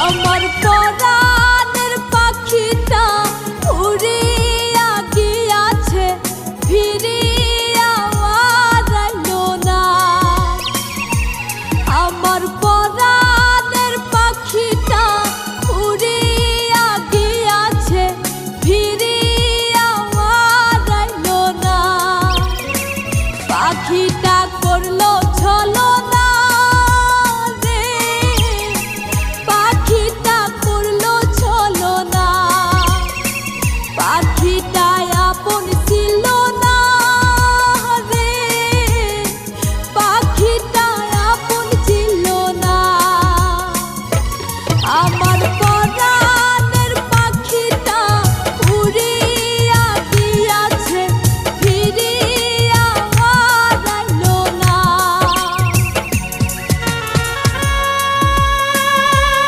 আমার পরাণের পাখিটা উড়িয়া গিয়াছে, ফিরিয়া আর আইলো না। আমার পরাণের পাখিটা উড়িয়া গিয়াছে, ফিরিয়া আর আইলো না। পাখিটা করলো ছলনা রে, পাখিটা করলো ছলনা। পাখিটা আপন ছিল না রে, পাখিটা আপন ছিল না। আমার